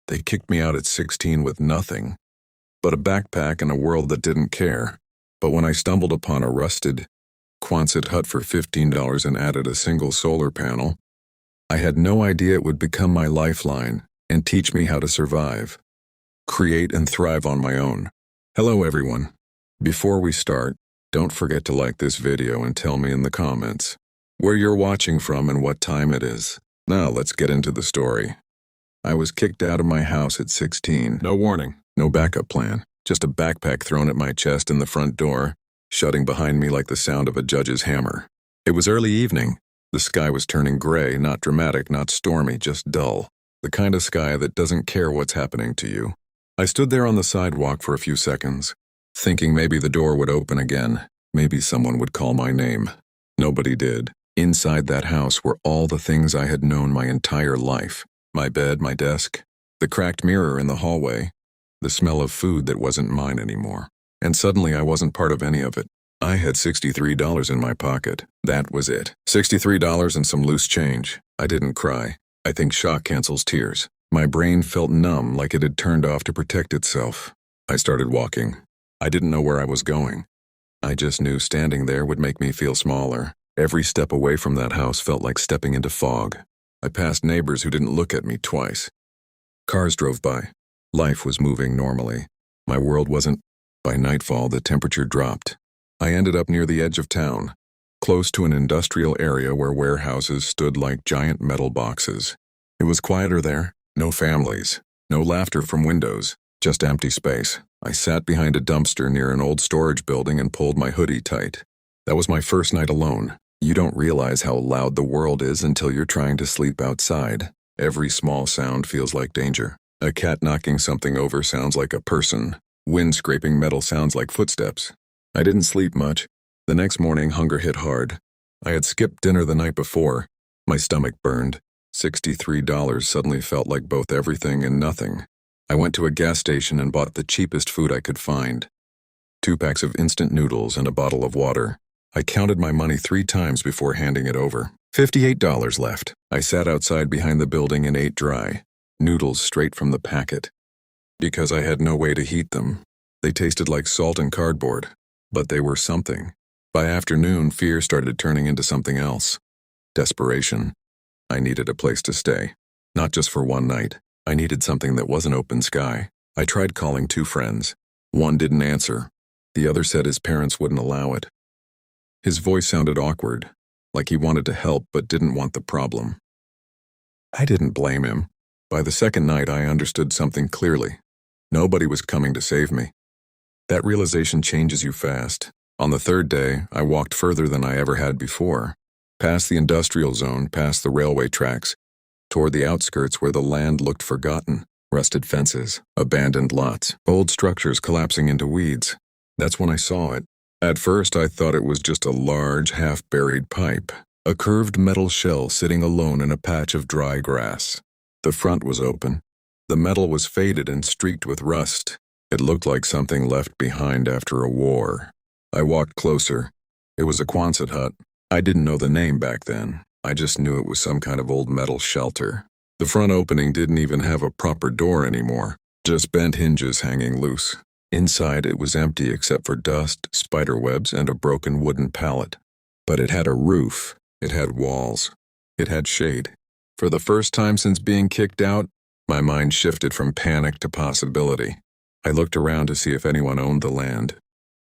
They kicked me out at 16 with nothing but a backpack and a world that didn't care. But when I stumbled upon a rusted Quonset hut for $15 and added a single solar panel, I had no idea it would become my lifeline and teach me how to survive, create, and thrive on my own. Hello everyone. Before we start, don't forget to like this video and tell me in the comments where you're watching from and what time it is. Now let's get into the story. I was kicked out of my house at 16. No warning, no backup plan, just a backpack thrown at my chest in the front door, shutting behind me like the sound of a judge's hammer. It was early evening. The sky was turning gray, not dramatic, not stormy, just dull. The kind of sky that doesn't care what's happening to you. I stood there on the sidewalk for a few seconds, thinking maybe the door would open again, maybe someone would call my name. Nobody did. Inside that house were all the things I had known my entire life. My bed, my desk, the cracked mirror in the hallway, the smell of food that wasn't mine anymore. And suddenly I wasn't part of any of it. I had $63 in my pocket. That was it. $63 and some loose change. I didn't cry. I think shock cancels tears. My brain felt numb, like it had turned off to protect itself. I started walking. I didn't know where I was going. I just knew standing there would make me feel smaller. Every step away from that house felt like stepping into fog. I passed neighbors who didn't look at me twice. Cars drove by. Life was moving normally. My world wasn't. By nightfall, the temperature dropped. I ended up near the edge of town, close to an industrial area where warehouses stood like giant metal boxes. It was quieter there. No families, no laughter from windows, just empty space. I sat behind a dumpster near an old storage building and pulled my hoodie tight. That was my first night alone. You don't realize how loud the world is until you're trying to sleep outside. Every small sound feels like danger. A cat knocking something over sounds like a person. Wind scraping metal sounds like footsteps. I didn't sleep much. The next morning, hunger hit hard. I had skipped dinner the night before. My stomach burned. $63 suddenly felt like both everything and nothing. I went to a gas station and bought the cheapest food I could find. 2 packs of instant noodles and a bottle of water. I counted my money 3 times before handing it over. $58 left. I sat outside behind the building and ate dry noodles straight from the packet. Because I had no way to heat them. They tasted like salt and cardboard, but they were something. By afternoon, fear started turning into something else. Desperation. I needed a place to stay. Not just for one night. I needed something that wasn't open sky. I tried calling 2 friends. One didn't answer. The other said his parents wouldn't allow it. His voice sounded awkward, like he wanted to help but didn't want the problem. I didn't blame him. By the second night, I understood something clearly. Nobody was coming to save me. That realization changes you fast. On the 3rd day, I walked further than I ever had before. Past the industrial zone, past the railway tracks, toward the outskirts where the land looked forgotten. Rusted fences, abandoned lots, old structures collapsing into weeds. That's when I saw it. At first, I thought it was just a large, half-buried pipe. A curved metal shell sitting alone in a patch of dry grass. The front was open. The metal was faded and streaked with rust. It looked like something left behind after a war. I walked closer. It was a Quonset hut. I didn't know the name back then. I just knew it was some kind of old metal shelter. The front opening didn't even have a proper door anymore, just bent hinges hanging loose. Inside it was empty except for dust, spider webs, and a broken wooden pallet. But it had a roof. It had walls. It had shade. For the first time since being kicked out, my mind shifted from panic to possibility. I looked around to see if anyone owned the land.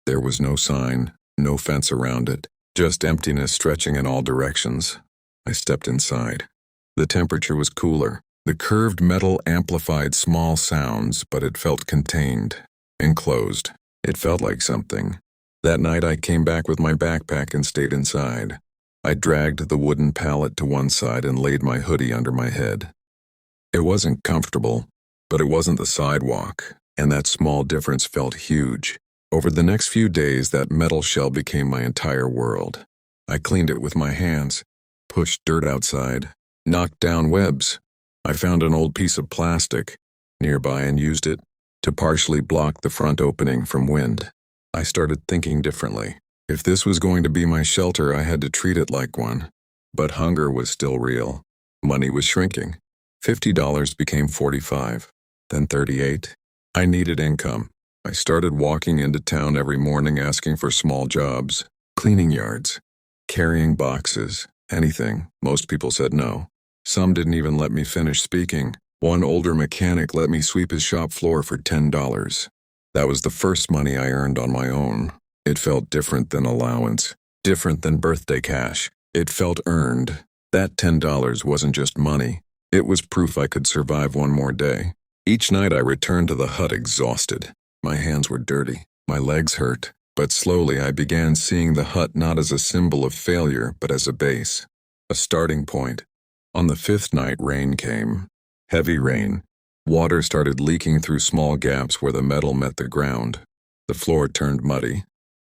There was no sign, no fence around it, just emptiness stretching in all directions. I stepped inside. The temperature was cooler. The curved metal amplified small sounds, but it felt contained, enclosed. It felt like something. That night I came back with my backpack and stayed inside. I dragged the wooden pallet to one side and laid my hoodie under my head. It wasn't comfortable, but it wasn't the sidewalk, and that small difference felt huge. Over the next few days, that metal shell became my entire world. I cleaned it with my hands, pushed dirt outside, knocked down webs. I found an old piece of plastic nearby and used it to partially block the front opening from wind. I started thinking differently. If this was going to be my shelter, I had to treat it like one. But hunger was still real. Money was shrinking. $50 became $45. then 38. I needed income. I started walking into town every morning asking for small jobs, cleaning yards, carrying boxes, anything. Most people said no. Some didn't even let me finish speaking. One older mechanic let me sweep his shop floor for $10. That was the first money I earned on my own. It felt different than allowance, different than birthday cash. It felt earned. That $10 wasn't just money. It was proof I could survive one more day. Each night I returned to the hut exhausted. My hands were dirty. My legs hurt. But slowly I began seeing the hut not as a symbol of failure, but as a base, a starting point. On the 5th night, rain came. Heavy rain. Water started leaking through small gaps where the metal met the ground. The floor turned muddy.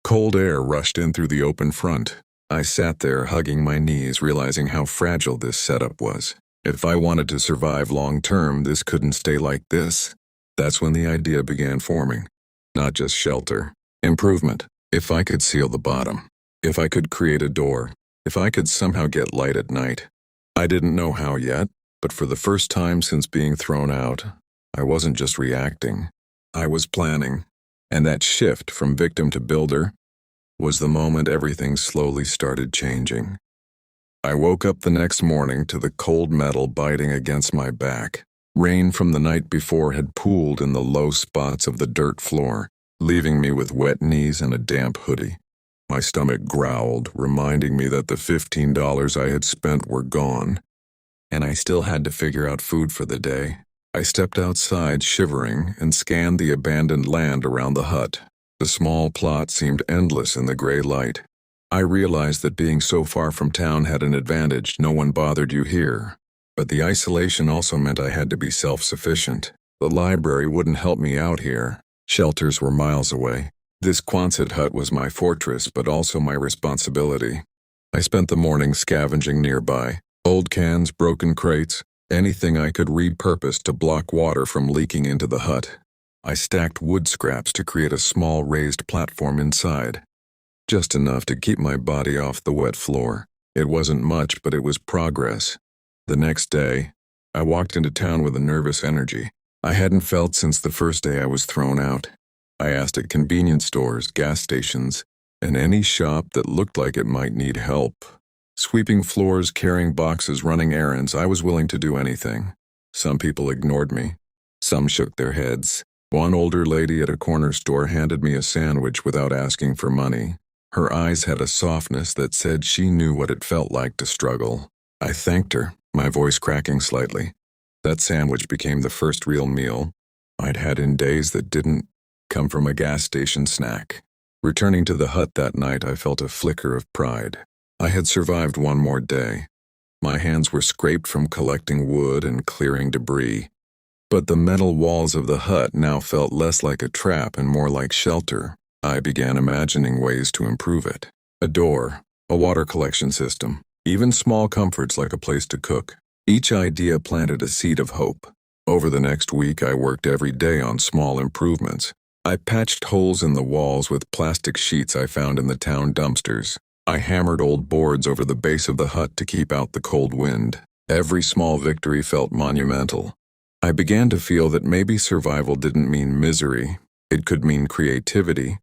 Cold air rushed in through the open front. I sat there hugging my knees, realizing how fragile this setup was. If I wanted to survive long-term, this couldn't stay like this. That's when the idea began forming. Not just shelter. Improvement. If I could seal the bottom. If I could create a door. If I could somehow get light at night. I didn't know how yet, but for the first time since being thrown out, I wasn't just reacting. I was planning. And that shift from victim to builder was the moment everything slowly started changing. I woke up the next morning to the cold metal biting against my back. Rain from the night before had pooled in the low spots of the dirt floor, leaving me with wet knees and a damp hoodie. My stomach growled, reminding me that the $15 I had spent were gone, and I still had to figure out food for the day. I stepped outside, shivering, and scanned the abandoned land around the hut. The small plot seemed endless in the gray light. I realized that being so far from town had an advantage. No one bothered you here. But the isolation also meant I had to be self-sufficient. The library wouldn't help me out here. Shelters were miles away. This Quonset hut was my fortress, but also my responsibility. I spent the morning scavenging nearby. Old cans, broken crates, anything I could repurpose to block water from leaking into the hut. I stacked wood scraps to create a small raised platform inside. Just enough to keep my body off the wet floor. It wasn't much, but it was progress. The next day, I walked into town with a nervous energy I hadn't felt since the first day I was thrown out. I asked at convenience stores, gas stations, and any shop that looked like it might need help. Sweeping floors, carrying boxes, running errands, I was willing to do anything. Some people ignored me. Some shook their heads. One older lady at a corner store handed me a sandwich without asking for money. Her eyes had a softness that said she knew what it felt like to struggle. I thanked her, my voice cracking slightly. That sandwich became the first real meal I'd had in days that didn't come from a gas station snack. Returning to the hut that night, I felt a flicker of pride. I had survived one more day. My hands were scraped from collecting wood and clearing debris. But the metal walls of the hut now felt less like a trap and more like shelter. I began imagining ways to improve it. A door, a water collection system, even small comforts like a place to cook. Each idea planted a seed of hope. Over the next week, I worked every day on small improvements. I patched holes in the walls with plastic sheets I found in the town dumpsters. I hammered old boards over the base of the hut to keep out the cold wind. Every small victory felt monumental. I began to feel that maybe survival didn't mean misery. It could mean creativity,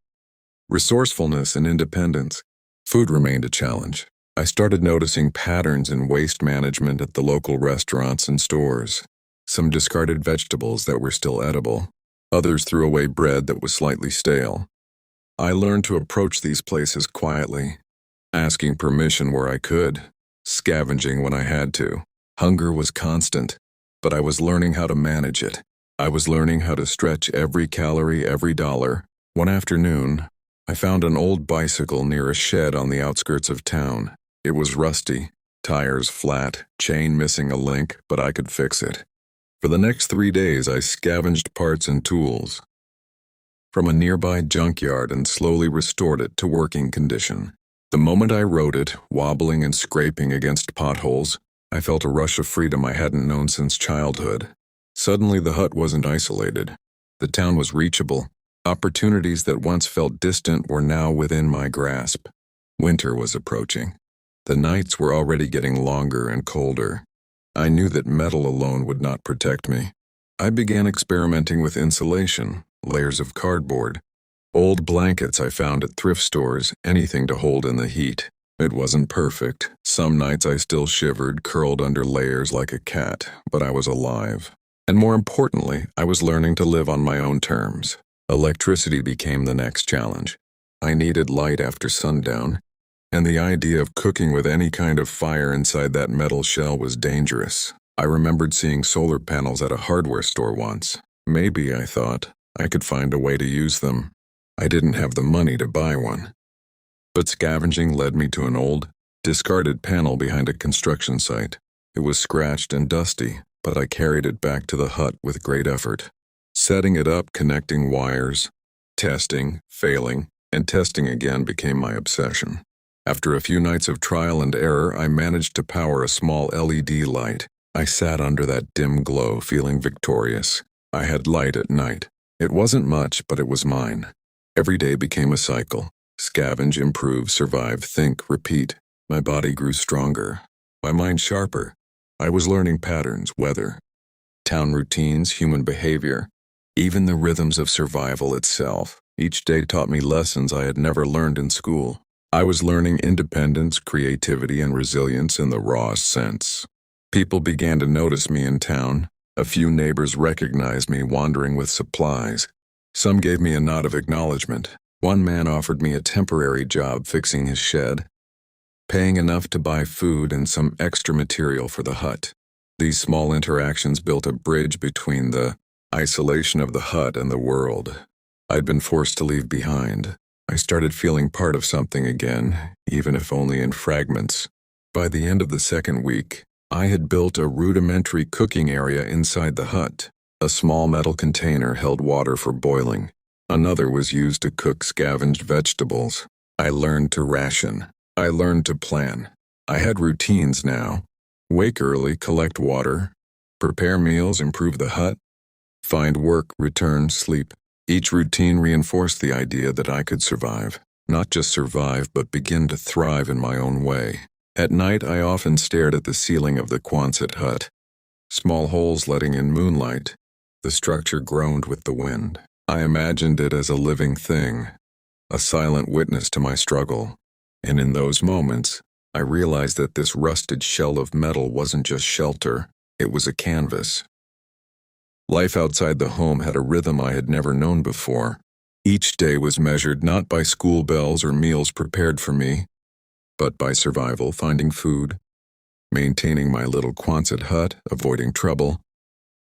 resourcefulness, and independence. Food remained a challenge. I started noticing patterns in waste management at the local restaurants and stores. Some discarded vegetables that were still edible. Others threw away bread that was slightly stale. I learned to approach these places quietly, asking permission where I could, scavenging when I had to. Hunger was constant, but I was learning how to manage it. I was learning how to stretch every calorie, every dollar. One afternoon, I found an old bicycle near a shed on the outskirts of town. It was rusty, tires flat, chain missing a link, but I could fix it. For the next 3 days, I scavenged parts and tools from a nearby junkyard and slowly restored it to working condition. The moment I rode it, wobbling and scraping against potholes, I felt a rush of freedom I hadn't known since childhood. Suddenly, the hut wasn't isolated. The town was reachable. Opportunities that once felt distant were now within my grasp. Winter was approaching. The nights were already getting longer and colder. I knew that metal alone would not protect me. I began experimenting with insulation, layers of cardboard, old blankets I found at thrift stores, anything to hold in the heat. It wasn't perfect. Some nights I still shivered, curled under layers like a cat, but I was alive. And more importantly, I was learning to live on my own terms. Electricity became the next challenge. I needed light after sundown, and the idea of cooking with any kind of fire inside that metal shell was dangerous. I remembered seeing solar panels at a hardware store once. Maybe, I thought, I could find a way to use them. I didn't have the money to buy one. But scavenging led me to an old, discarded panel behind a construction site. It was scratched and dusty, but I carried it back to the hut with great effort. Setting it up, connecting wires, testing, failing, and testing again became my obsession. After a few nights of trial and error, I managed to power a small LED light. I sat under that dim glow, feeling victorious. I had light at night. It wasn't much, but it was mine. Every day became a cycle. Scavenge, improve, survive, think, repeat. My body grew stronger. My mind sharper. I was learning patterns, weather, town routines, human behavior, even the rhythms of survival itself. Each day taught me lessons I had never learned in school. I was learning independence, creativity, and resilience in the rawest sense. People began to notice me in town. A few neighbors recognized me wandering with supplies. Some gave me a nod of acknowledgement. One man offered me a temporary job fixing his shed, paying enough to buy food and some extra material for the hut. These small interactions built a bridge between the isolation of the hut and the world I'd been forced to leave behind. I started feeling part of something again, even if only in fragments. By the end of the second week, I had built a rudimentary cooking area inside the hut. A small metal container held water for boiling. Another was used to cook scavenged vegetables. I learned to ration. I learned to plan. I had routines now. Wake early, collect water, prepare meals, improve the hut, find work, return, sleep. Each routine reinforced the idea that I could survive. Not just survive, but begin to thrive in my own way. At night, I often stared at the ceiling of the Quonset hut. Small holes letting in moonlight. The structure groaned with the wind. I imagined it as a living thing, a silent witness to my struggle. And in those moments, I realized that this rusted shell of metal wasn't just shelter, it was a canvas. Life outside the home had a rhythm I had never known before. Each day was measured not by school bells or meals prepared for me, but by survival, finding food, maintaining my little Quonset hut, avoiding trouble,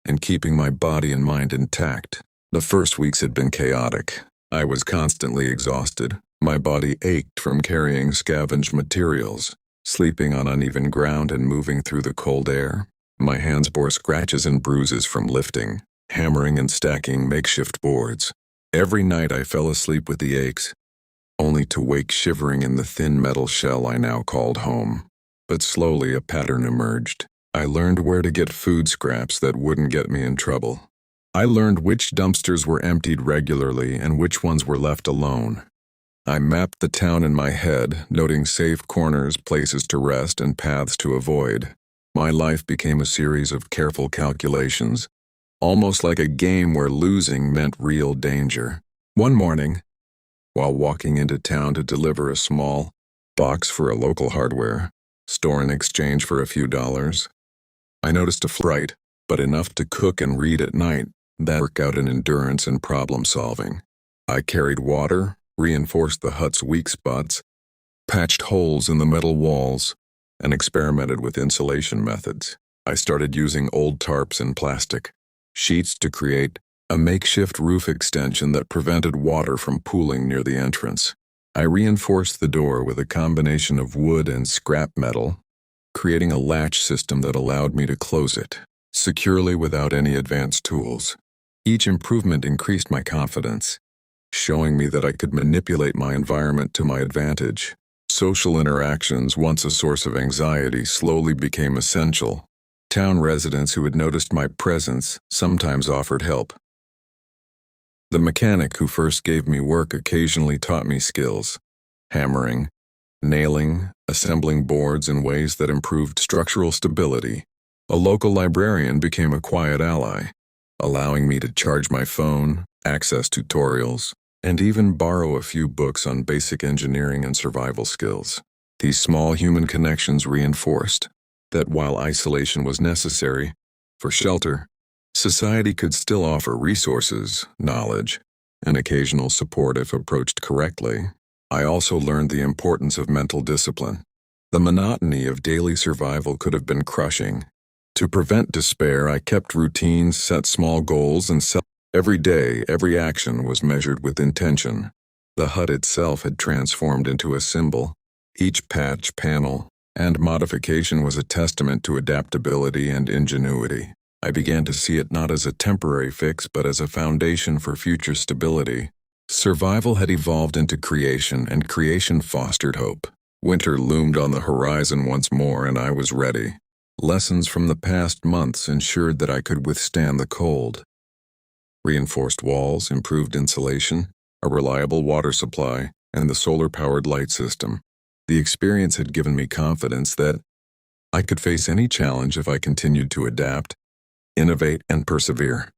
and keeping my body and mind intact. The first weeks had been chaotic. I was constantly exhausted. My body ached from carrying scavenged materials, sleeping on uneven ground and moving through the cold air. My hands bore scratches and bruises from lifting, hammering and stacking makeshift boards. Every night I fell asleep with the aches, only to wake shivering in the thin metal shell I now called home. But slowly a pattern emerged. I learned where to get food scraps that wouldn't get me in trouble. I learned which dumpsters were emptied regularly and which ones were left alone. I mapped the town in my head, noting safe corners, places to rest, and paths to avoid. My life became a series of careful calculations, almost like a game where losing meant real danger. One morning, while walking into town to deliver a small box for a local hardware store in exchange for a few dollars, I noticed a fright, but enough to cook and read at night, that work out in endurance and problem solving. I carried water, reinforced the hut's weak spots, patched holes in the metal walls, and experimented with insulation methods. I started using old tarps and plastic sheets to create a makeshift roof extension that prevented water from pooling near the entrance. I reinforced the door with a combination of wood and scrap metal, creating a latch system that allowed me to close it securely without any advanced tools. Each improvement increased my confidence, showing me that I could manipulate my environment to my advantage. Social interactions, once a source of anxiety, slowly became essential. Town residents who had noticed my presence sometimes offered help. The mechanic who first gave me work occasionally taught me skills: hammering, nailing, assembling boards in ways that improved structural stability. A local librarian became a quiet ally, allowing me to charge my phone, access tutorials, and even borrow a few books on basic engineering and survival skills. These small human connections reinforced that while isolation was necessary for shelter, society could still offer resources, knowledge, and occasional support if approached correctly. I also learned the importance of mental discipline. The monotony of daily survival could have been crushing. To prevent despair, I kept routines, set small goals, and every day, every action was measured with intention. The hut itself had transformed into a symbol. Each patch, panel, and modification was a testament to adaptability and ingenuity. I began to see it not as a temporary fix, but as a foundation for future stability. Survival had evolved into creation, and creation fostered hope. Winter loomed on the horizon once more, and I was ready. Lessons from the past months ensured that I could withstand the cold. Reinforced walls, improved insulation, a reliable water supply, and the solar-powered light system. The experience had given me confidence that I could face any challenge if I continued to adapt, innovate, and persevere.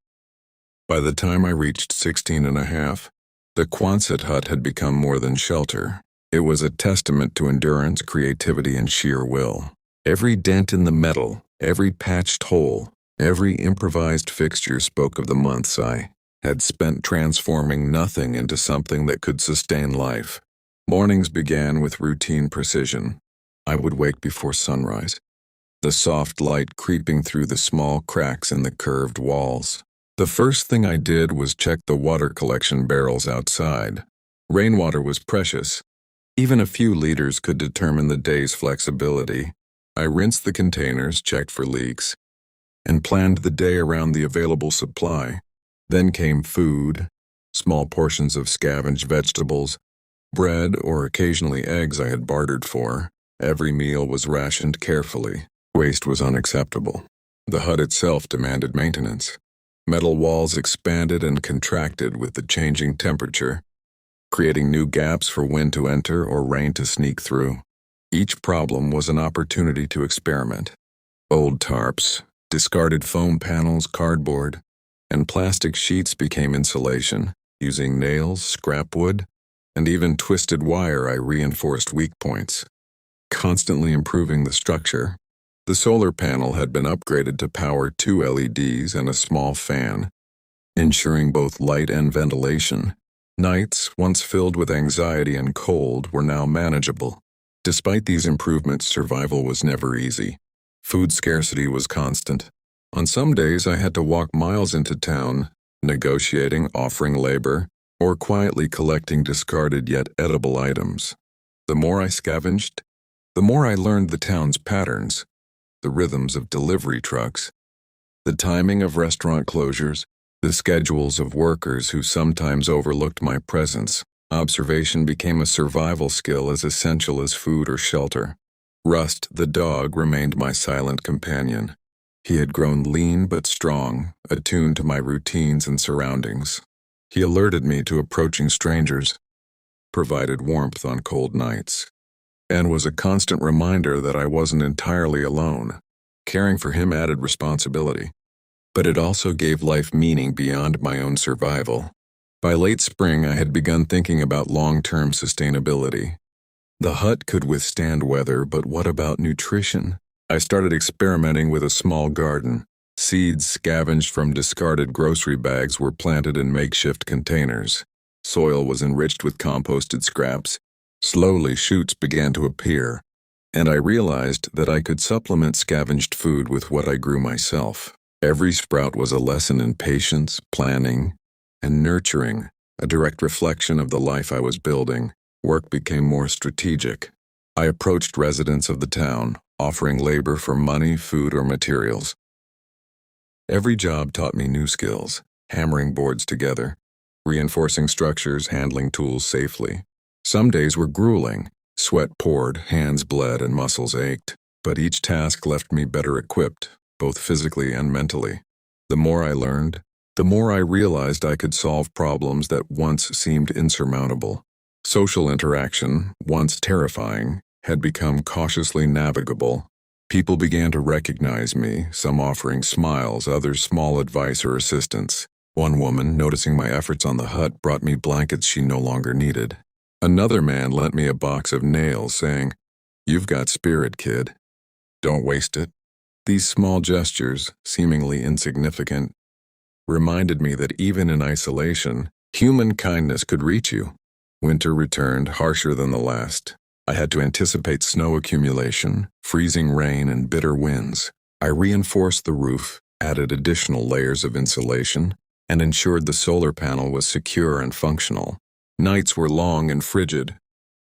By the time I reached 16 and a half, the Quonset hut had become more than shelter. It was a testament to endurance, creativity, and sheer will. Every dent in the metal, every patched hole, every improvised fixture spoke of the months I had spent transforming nothing into something that could sustain life. Mornings began with routine precision. I would wake before sunrise, the soft light creeping through the small cracks in the curved walls. The first thing I did was check the water collection barrels outside. Rainwater was precious. Even a few liters could determine the day's flexibility. I rinsed the containers, checked for leaks, and planned the day around the available supply. Then came food, small portions of scavenged vegetables, bread, or occasionally eggs I had bartered for. Every meal was rationed carefully. Waste was unacceptable. The hut itself demanded maintenance. Metal walls expanded and contracted with the changing temperature, creating new gaps for wind to enter or rain to sneak through. Each problem was an opportunity to experiment. Old tarps, discarded foam panels, cardboard, and plastic sheets became insulation. Using nails, scrap wood, and even twisted wire, I reinforced weak points, constantly improving the structure. The solar panel had been upgraded to power 2 LEDs and a small fan, ensuring both light and ventilation. Nights, once filled with anxiety and cold, were now manageable. Despite these improvements, survival was never easy. Food scarcity was constant. On some days, I had to walk miles into town, negotiating, offering labor, or quietly collecting discarded yet edible items. The more I scavenged, the more I learned the town's patterns, the rhythms of delivery trucks, the timing of restaurant closures, the schedules of workers who sometimes overlooked my presence. Observation became a survival skill as essential as food or shelter. Rust, the dog, remained my silent companion. He had grown lean but strong, attuned to my routines and surroundings. He alerted me to approaching strangers, provided warmth on cold nights, and was a constant reminder that I wasn't entirely alone. Caring for him added responsibility, but it also gave life meaning beyond my own survival. By late spring, I had begun thinking about long-term sustainability. The hut could withstand weather, but what about nutrition? I started experimenting with a small garden. Seeds scavenged from discarded grocery bags were planted in makeshift containers. Soil was enriched with composted scraps. Slowly, shoots began to appear, and I realized that I could supplement scavenged food with what I grew myself. Every sprout was a lesson in patience, planning, and nurturing, a direct reflection of the life I was building. Work became more strategic. I approached residents of the town, offering labor for money, food, or materials. Every job taught me new skills: hammering boards together, reinforcing structures, handling tools safely. Some days were grueling. Sweat poured, hands bled, and muscles ached. But each task left me better equipped, both physically and mentally. The more I learned, the more I realized I could solve problems that once seemed insurmountable. Social interaction, once terrifying, had become cautiously navigable. People began to recognize me, some offering smiles, others small advice or assistance. One woman, noticing my efforts on the hut, brought me blankets she no longer needed. Another man lent me a box of nails, saying, "You've got spirit, kid. Don't waste it." These small gestures, seemingly insignificant, reminded me that even in isolation, human kindness could reach you. Winter returned, harsher than the last. I had to anticipate snow accumulation, freezing rain, and bitter winds. I reinforced the roof, added additional layers of insulation, and ensured the solar panel was secure and functional. Nights were long and frigid,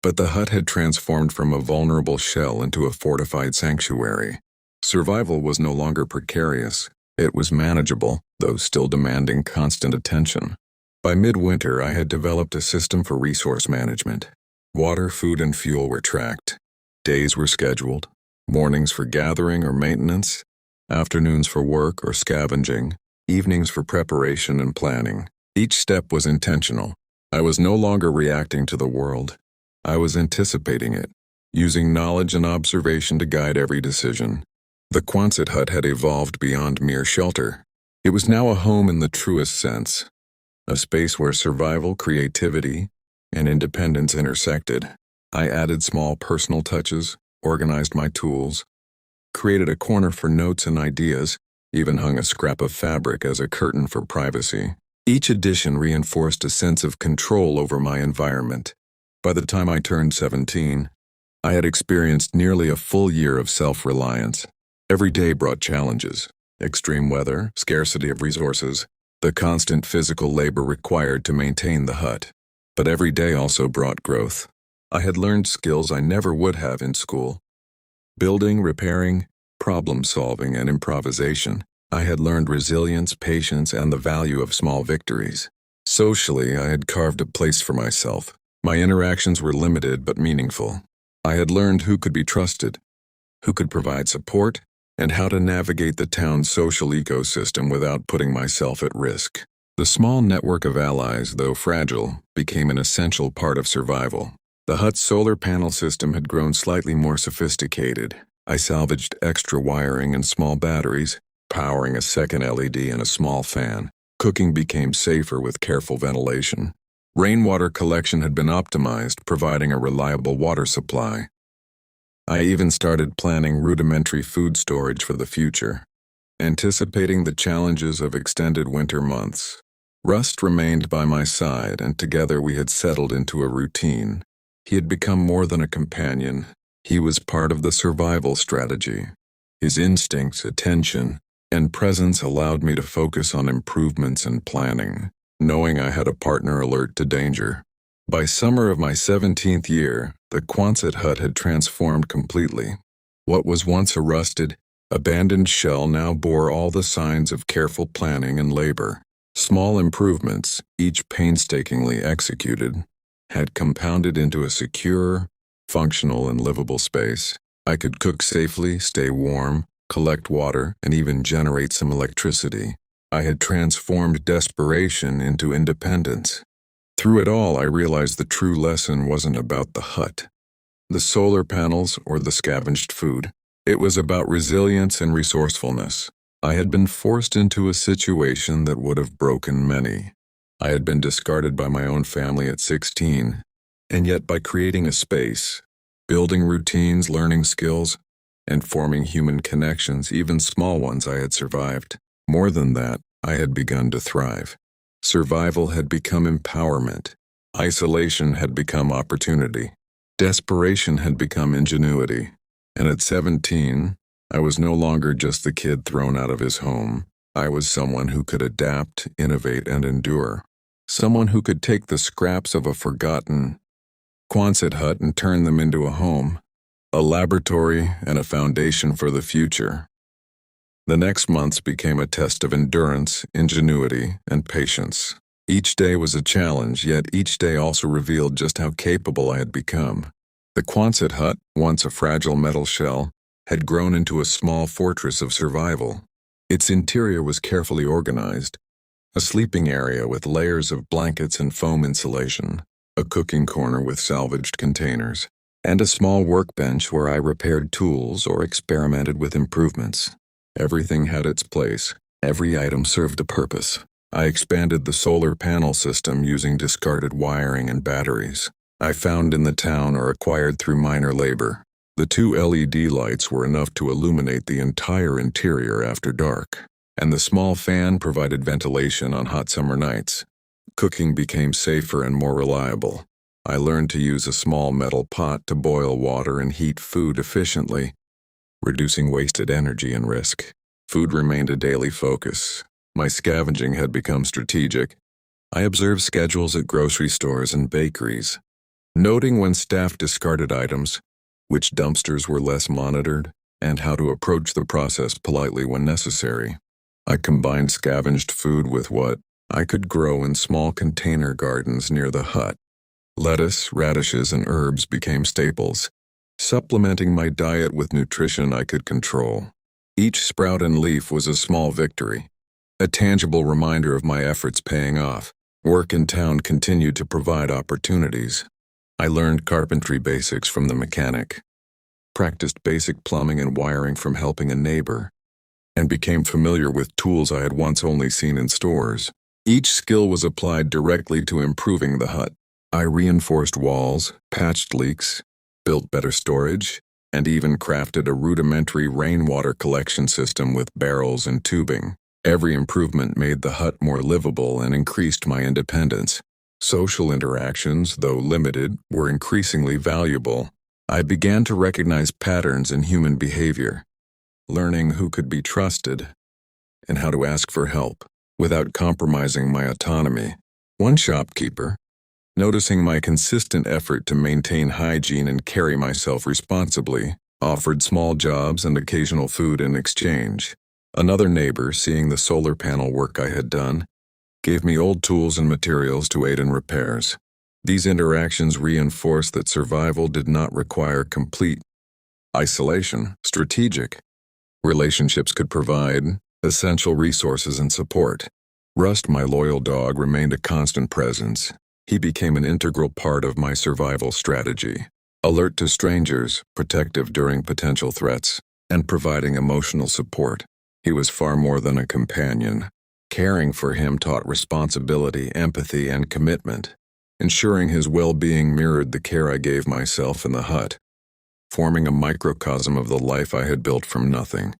but the hut had transformed from a vulnerable shell into a fortified sanctuary. Survival was no longer precarious. It was manageable, though still demanding constant attention. By midwinter, I had developed a system for resource management. Water, food, and fuel were tracked. Days were scheduled. Mornings for gathering or maintenance, afternoons for work or scavenging, evenings for preparation and planning. Each step was intentional. I was no longer reacting to the world. I was anticipating it, using knowledge and observation to guide every decision. The Quonset hut had evolved beyond mere shelter. It was now a home in the truest sense, a space where survival, creativity, and independence intersected. I added small personal touches, organized my tools, created a corner for notes and ideas, even hung a scrap of fabric as a curtain for privacy. Each addition reinforced a sense of control over my environment. By the time I turned 17, I had experienced nearly a full year of self-reliance. Every day brought challenges: extreme weather, scarcity of resources, the constant physical labor required to maintain the hut. But every day also brought growth. I had learned skills I never would have in school: building, repairing, problem-solving, and improvisation. I had learned resilience, patience, and the value of small victories. Socially, I had carved a place for myself. My interactions were limited but meaningful. I had learned who could be trusted, who could provide support, and how to navigate the town's social ecosystem without putting myself at risk. The small network of allies, though fragile, became an essential part of survival. The hut's solar panel system had grown slightly more sophisticated. I salvaged extra wiring and small batteries, powering a second LED and a small fan. Cooking became safer with careful ventilation. Rainwater collection had been optimized, providing a reliable water supply. I even started planning rudimentary food storage for the future, anticipating the challenges of extended winter months. Rust remained by my side, and together we had settled into a routine. He had become more than a companion. He was part of the survival strategy. His instincts, attention, and presence allowed me to focus on improvements and planning, knowing I had a partner alert to danger. By summer of my 17th year, the Quonset hut had transformed completely. What was once a rusted, abandoned shell now bore all the signs of careful planning and labor. Small improvements, each painstakingly executed, had compounded into a secure, functional, and livable space. I could cook safely, stay warm, collect water, and even generate some electricity. I had transformed desperation into independence. Through it all, I realized the true lesson wasn't about the hut, the solar panels, or the scavenged food. It was about resilience and resourcefulness. I had been forced into a situation that would have broken many. I had been discarded by my own family at 16, and yet by creating a space, building routines, learning skills, and forming human connections, even small ones, I had survived. More than that, I had begun to thrive. Survival had become empowerment. Isolation had become opportunity. Desperation had become ingenuity. And at 17, I was no longer just the kid thrown out of his home. I was someone who could adapt, innovate, and endure. Someone who could take the scraps of a forgotten Quonset hut and turn them into a home, a laboratory, and a foundation for the future. The next months became a test of endurance, ingenuity, and patience. Each day was a challenge, yet each day also revealed just how capable I had become. The Quonset hut, once a fragile metal shell, had grown into a small fortress of survival. Its interior was carefully organized: a sleeping area with layers of blankets and foam insulation, a cooking corner with salvaged containers, and a small workbench where I repaired tools or experimented with improvements. Everything had its place. Every item served a purpose. I expanded the solar panel system using discarded wiring and batteries I found in the town or acquired through minor labor. The 2 LED lights were enough to illuminate the entire interior after dark, and the small fan provided ventilation on hot summer nights. Cooking became safer and more reliable. I learned to use a small metal pot to boil water and heat food efficiently, reducing wasted energy and risk. Food remained a daily focus. My scavenging had become strategic. I observed schedules at grocery stores and bakeries, noting when staff discarded items, which dumpsters were less monitored, and how to approach the process politely when necessary. I combined scavenged food with what I could grow in small container gardens near the hut. Lettuce, radishes, and herbs became staples, supplementing my diet with nutrition I could control. Each sprout and leaf was a small victory, a tangible reminder of my efforts paying off. Work in town continued to provide opportunities. I learned carpentry basics from the mechanic, practiced basic plumbing and wiring from helping a neighbor, and became familiar with tools I had once only seen in stores. Each skill was applied directly to improving the hut. I reinforced walls, patched leaks, built better storage, and even crafted a rudimentary rainwater collection system with barrels and tubing. Every improvement made the hut more livable and increased my independence. Social interactions, though limited, were increasingly valuable. I began to recognize patterns in human behavior, learning who could be trusted and how to ask for help without compromising my autonomy. One shopkeeper, noticing my consistent effort to maintain hygiene and carry myself responsibly, offered small jobs and occasional food in exchange. Another neighbor, seeing the solar panel work I had done, gave me old tools and materials to aid in repairs. These interactions reinforced that survival did not require complete isolation. Strategic relationships could provide essential resources and support. Rust, my loyal dog, remained a constant presence. He became an integral part of my survival strategy. Alert to strangers, protective during potential threats, and providing emotional support. He was far more than a companion. Caring for him taught responsibility, empathy, and commitment. Ensuring his well-being mirrored the care I gave myself in the hut, forming a microcosm of the life I had built from nothing.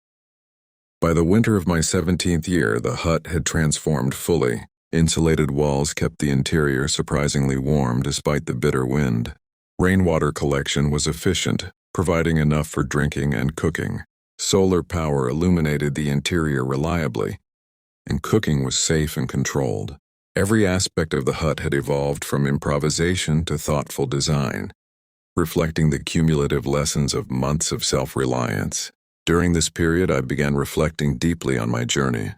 By the winter of my 17th year, the hut had transformed fully. Insulated walls kept the interior surprisingly warm despite the bitter wind. Rainwater collection was efficient, providing enough for drinking and cooking. Solar power illuminated the interior reliably, and cooking was safe and controlled. Every aspect of the hut had evolved from improvisation to thoughtful design, reflecting the cumulative lessons of months of self-reliance. During this period, I began reflecting deeply on my journey.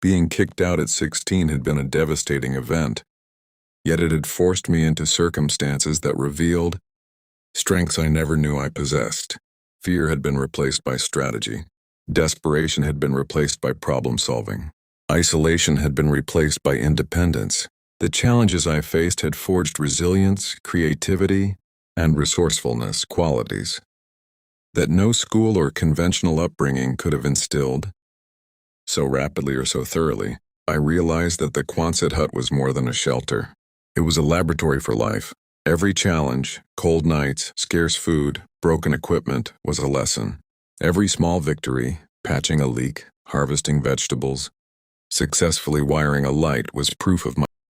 Being kicked out at 16 had been a devastating event, yet it had forced me into circumstances that revealed strengths I never knew I possessed. Fear had been replaced by strategy. Desperation had been replaced by problem-solving. Isolation had been replaced by independence. The challenges I faced had forged resilience, creativity, and resourcefulness, qualities that no school or conventional upbringing could have instilled. So rapidly or so thoroughly, I realized that the Quonset hut was more than a shelter. It was a laboratory for life. Every challenge, cold nights, scarce food, broken equipment, was a lesson. Every small victory, patching a leak, harvesting vegetables, successfully wiring a light, was proof of my